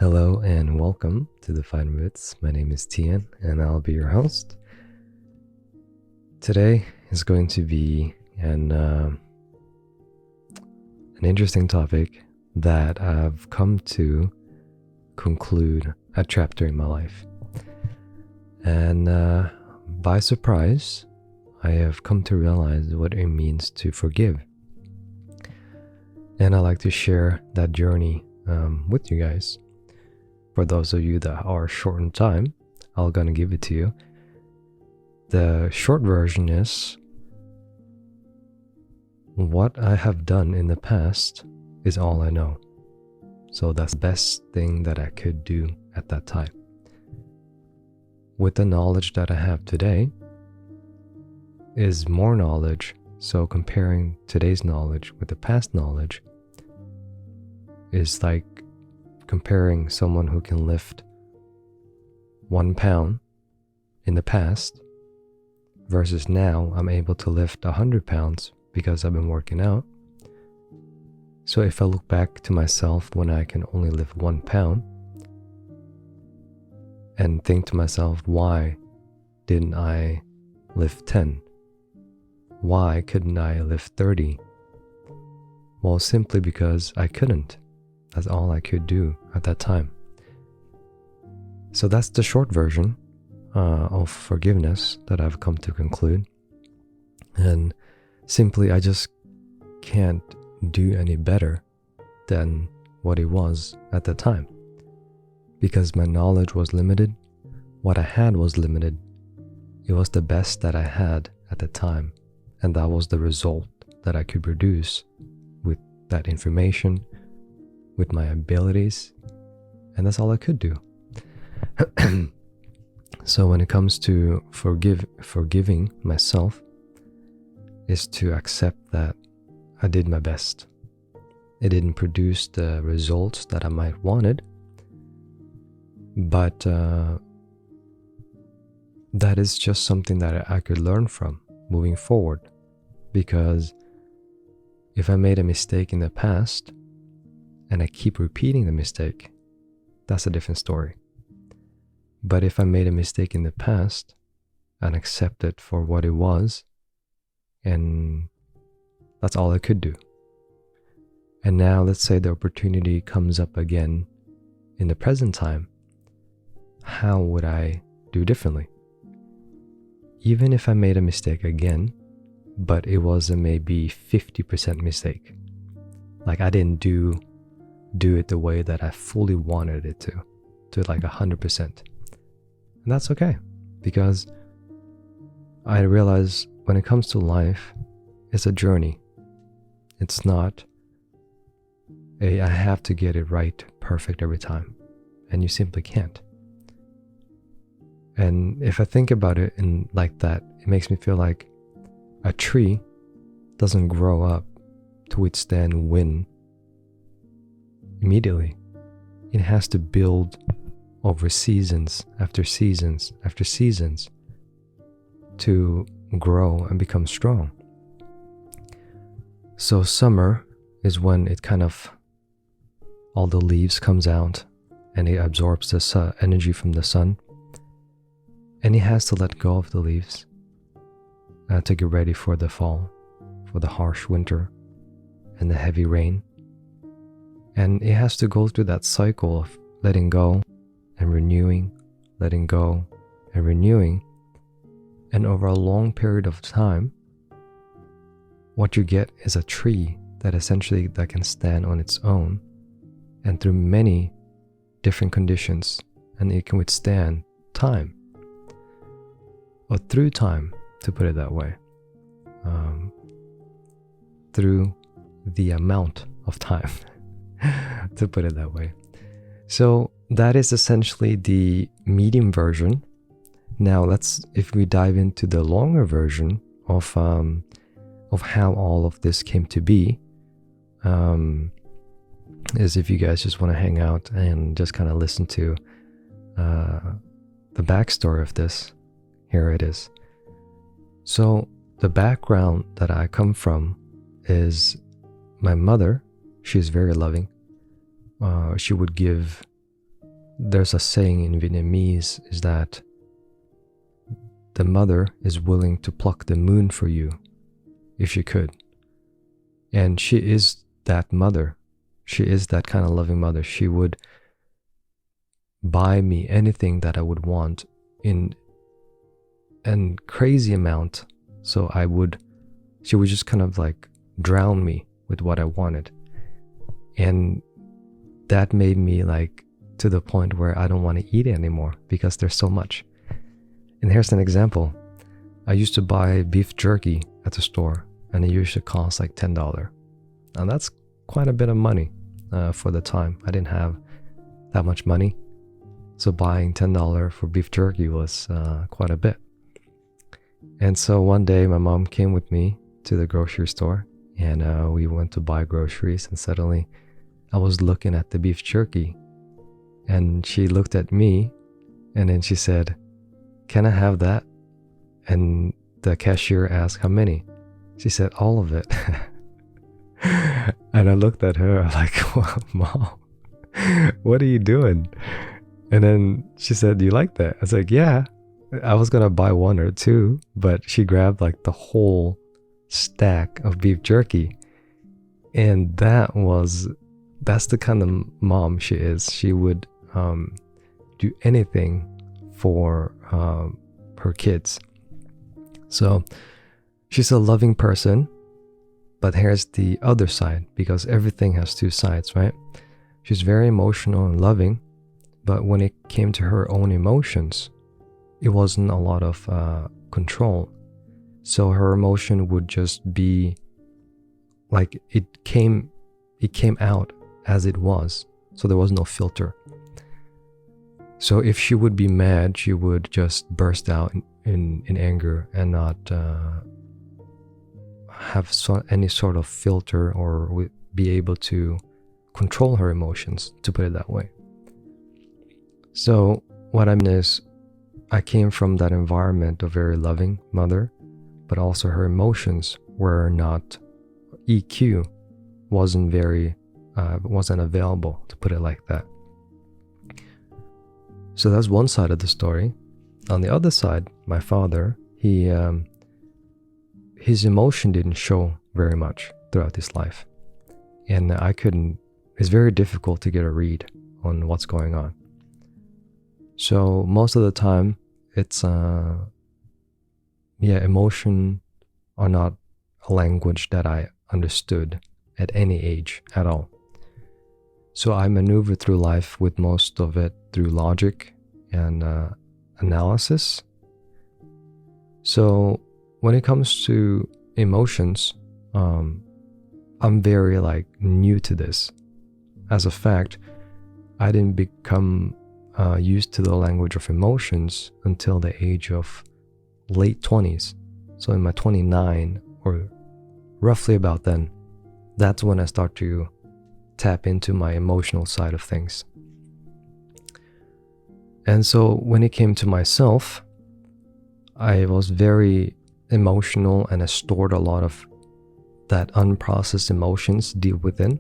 Hello and welcome to the Fine Roots. My name is Tian and I'll be your host. Today is going to be an interesting topic that I've come to conclude a chapter in my life. And by surprise, I have come to realize what it means to forgive. And I'd like to share that journey with you guys. For those of you that are short in time, I'm gonna give it to you. The short version is, what I have done in the past is all I know. So that's the best thing that I could do at that time. With the knowledge that I have today is more knowledge, so comparing today's knowledge with the past knowledge is like comparing someone who can lift 1 pound in the past versus now I'm able to lift 100 pounds because I've been working out. So if I look back to myself when I can only lift 1 pound and think to myself, why didn't I lift 10? Why couldn't I lift 30? Well, simply because I couldn't. That's all I could do at that time. So that's the short version of forgiveness that I've come to conclude. And simply, I just can't do any better than what it was at the time. Because my knowledge was limited, what I had was limited. It was the best that I had at the time. And that was the result that I could produce with that information, with my abilities, and that's all I could do. So when it comes to forgiving myself, is to accept that I did my best. It didn't produce the results that I might wanted, but that is just something that I could learn from moving forward. Because if I made a mistake in the past, and I keep repeating the mistake, that's a different story. But if I made a mistake in the past and accept it for what it was, and that's all I could do. And now let's say the opportunity comes up again in the present time, how would I do differently? Even if I made a mistake again, but it was a maybe 50% mistake, like I didn't do it the way that I fully wanted it to like 100%. And that's okay, because I realize when it comes to life, it's a journey. It's not I have to get it right, perfect every time, and you simply can't. And if I think about it in like that, it makes me feel like a tree doesn't grow up to withstand wind immediately. It has to build over seasons after seasons after seasons to grow and become strong. So summer is when it kind of, all the leaves comes out and it absorbs the energy from the sun, and it has to let go of the leaves to get ready for the fall, for the harsh winter and the heavy rain. And it has to go through that cycle of letting go and renewing, letting go and renewing. And over a long period of time, what you get is a tree that essentially that can stand on its own and through many different conditions, and it can withstand time. Or through time, to put it that way. Through the amount of time. To put it that way. So that is essentially the medium version. Now if we dive into the longer version of how all of this came to be, is if you guys just want to hang out and just kind of listen to the backstory of this, here it is. So the background that I come from is my mother. She's very loving. She would give there's a saying in Vietnamese is that the mother is willing to pluck the moon for you if she could. And she is that mother. She is that kind of loving mother. She would buy me anything that I would want in a crazy amount. So she would just kind of like drown me with what I wanted. And that made me like to the point where I don't want to eat it anymore because there's so much. And here's an example. I used to buy beef jerky at the store, and it usually costs like $10. Now that's quite a bit of money for the time. I didn't have that much money. So buying $10 for beef jerky was quite a bit. And so one day my mom came with me to the grocery store, and we went to buy groceries, and suddenly I was looking at the beef jerky, and she looked at me, and then she said, "Can I have that?" And the cashier asked, "How many?" She said, "All of it." And I looked at her like, well, Mom, what are you doing? And then she said, "Do you like that?" I was like, "Yeah." I was gonna buy one or two, but she grabbed like the whole stack of beef jerky. And that's the kind of mom she is. She would do anything for her kids. So she's a loving person, but here's the other side, because everything has two sides, right? She's very emotional and loving, but when it came to her own emotions, it wasn't a lot of control. So her emotion would just be like it came out as it was. So there was no filter. So if she would be mad, she would just burst out in anger and not have any sort of filter or be able to control her emotions, to put it that way. So what I mean is, I came from that environment of very loving mother, but also her emotions were not, EQ wasn't available, to put it like that. So that's one side of the story. On the other side, my father, his emotion didn't show very much throughout his life. And it's very difficult to get a read on what's going on. So most of the time, it's emotion are not a language that I understood at any age at all. So I maneuver through life with most of it through logic and analysis. So when it comes to emotions, I'm very like new to this. As a fact, I didn't become used to the language of emotions until the age of late 20s. So in my 29, or roughly about then, that's when I start to tap into my emotional side of things. And so when it came to myself, I was very emotional, and I stored a lot of that unprocessed emotions deep within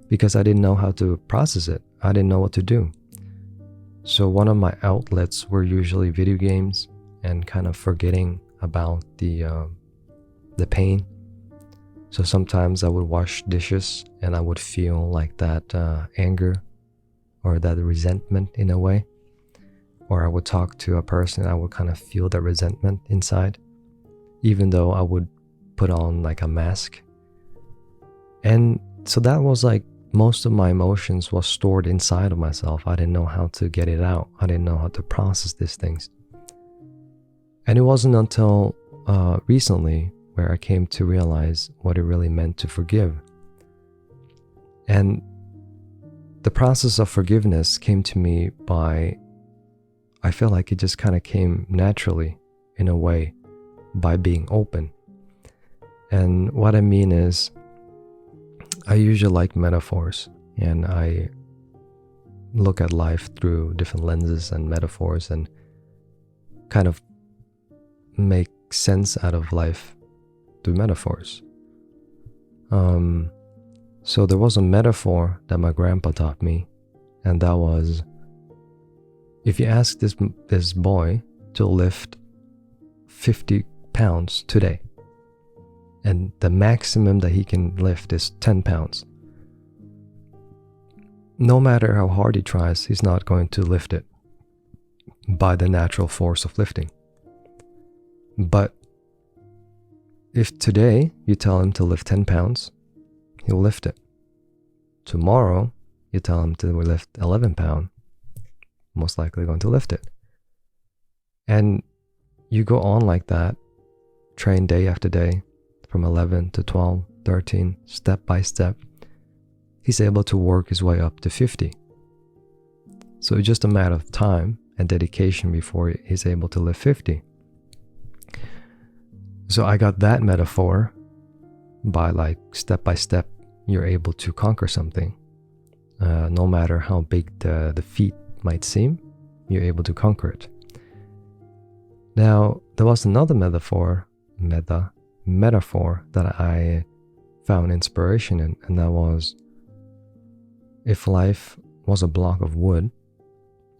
because I didn't know how to process it. I didn't know what to do. So one of my outlets were usually video games and kind of forgetting about the pain. So sometimes I would wash dishes and I would feel like that anger or that resentment in a way. Or I would talk to a person, I would kind of feel that resentment inside, even though I would put on like a mask. And so that was like most of my emotions was stored inside of myself. I didn't know how to get it out. I didn't know how to process these things. And it wasn't until recently where I came to realize what it really meant to forgive. And the process of forgiveness came to me I feel like it just kind of came naturally in a way by being open. And what I mean is, I usually like metaphors, and I look at life through different lenses and metaphors and kind of make sense out of life through metaphors. So there was a metaphor that my grandpa taught me, and that was If you ask this boy to lift 50 pounds today, and the maximum that he can lift is 10 pounds, no matter how hard he tries, he's not going to lift it by the natural force of lifting. But if today you tell him to lift 10 pounds, he'll lift it. Tomorrow, you tell him to lift 11 pounds, most likely going to lift it. And you go on like that, train day after day, from 11 to 12, 13, step by step. He's able to work his way up to 50. So it's just a matter of time and dedication before he's able to lift 50. So I got that metaphor by like step by step, you're able to conquer something. No matter how big the feat might seem, you're able to conquer it. Now, there was another metaphor that I found inspiration in, and that was, if life was a block of wood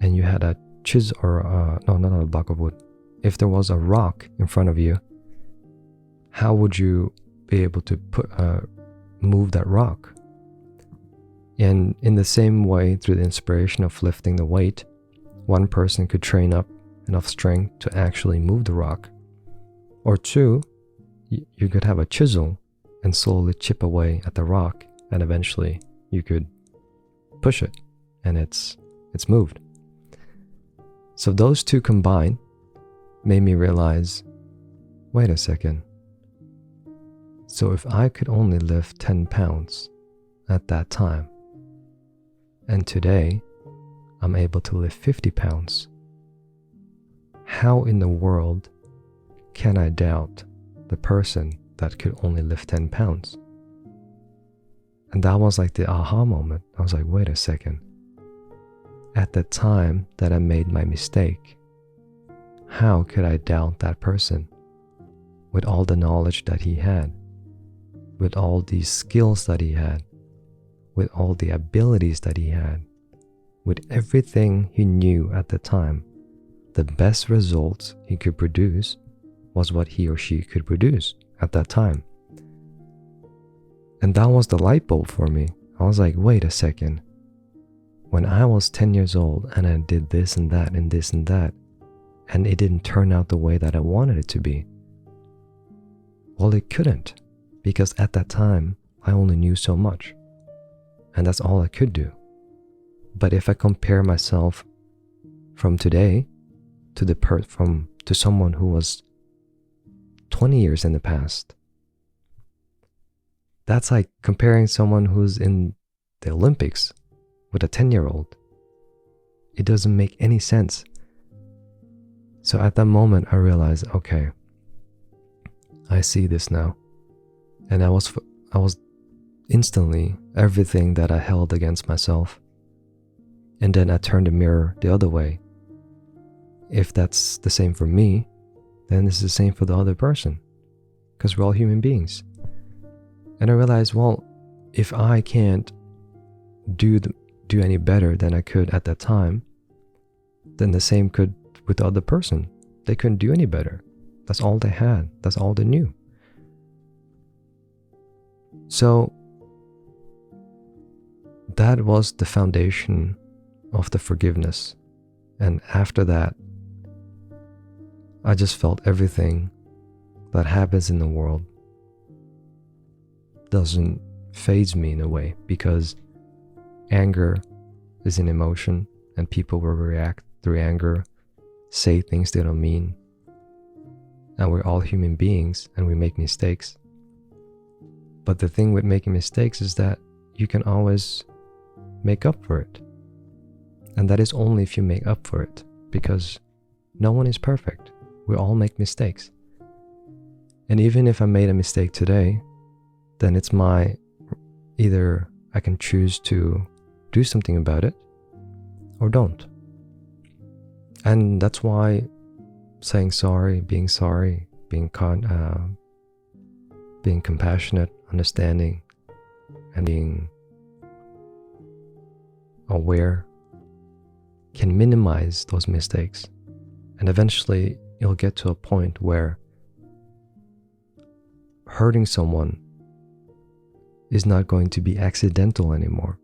and you had a chisel, or no, not a block of wood. If there was a rock in front of you, how would you be able to move that rock? And in the same way, through the inspiration of lifting the weight, one person could train up enough strength to actually move the rock. Or two, you could have a chisel and slowly chip away at the rock, and eventually you could push it and it's moved. So those two combined made me realize, wait a second. So if I could only lift 10 pounds at that time, and today I'm able to lift 50 pounds, how in the world can I doubt the person that could only lift 10 pounds? And that was like the aha moment. I was like, wait a second. At the time that I made my mistake, how could I doubt that person with all the knowledge that he had, with all these skills that he had, with all the abilities that he had, with everything he knew at the time? The best results he could produce was what he or she could produce at that time. And that was the light bulb for me. I was like, wait a second. When I was 10 years old and I did this and that and this and that, and it didn't turn out the way that I wanted it to be, well, it couldn't, because at that time, I only knew so much. And that's all I could do. But if I compare myself from today to someone who was 20 years in the past, that's like comparing someone who's in the Olympics with a 10-year-old. It doesn't make any sense. So at that moment, I realized, okay, I see this now. And I was instantly everything that I held against myself. And then I turned the mirror the other way. If that's the same for me, then it's the same for the other person, because we're all human beings. And I realized, well, if I can't do any better than I could at that time, then the same could with the other person. They couldn't do any better. That's all they had. That's all they knew. So that was the foundation of the forgiveness. And after that, I just felt everything that happens in the world doesn't faze me in a way, because anger is an emotion and people will react through anger, say things they don't mean. And we're all human beings and we make mistakes. But the thing with making mistakes is that you can always make up for it. And that is only if you make up for it, because no one is perfect. We all make mistakes. And even if I made a mistake today, then it's either I can choose to do something about it or don't. And that's why saying sorry, being compassionate, understanding, and being aware can minimize those mistakes. And eventually you'll get to a point where hurting someone is not going to be accidental anymore,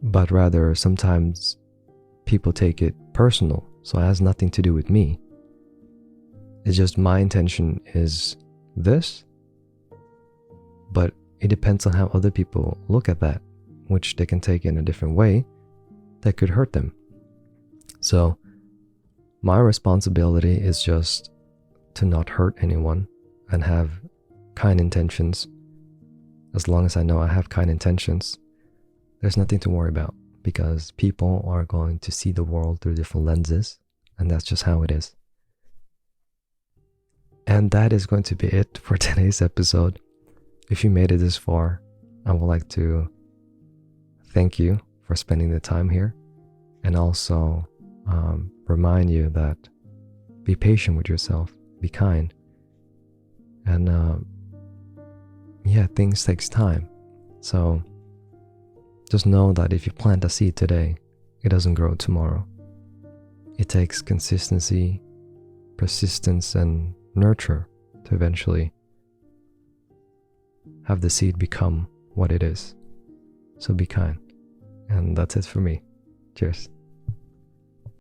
but rather sometimes people take it personal, so it has nothing to do with me. It's just my intention is this, but it depends on how other people look at that, which they can take in a different way that could hurt them. So my responsibility is just to not hurt anyone and have kind intentions. As long as I know I have kind intentions, there's nothing to worry about, because people are going to see the world through different lenses, and that's just how it is. And that is going to be it for today's episode. If you made it this far, I would like to thank you for spending the time here, and also remind you that be patient with yourself, be kind, and things takes time. So just know that if you plant a seed today, it doesn't grow tomorrow. It takes consistency, persistence, and nurture to eventually have the seed become what it is. So be kind. And that's it for me. Cheers.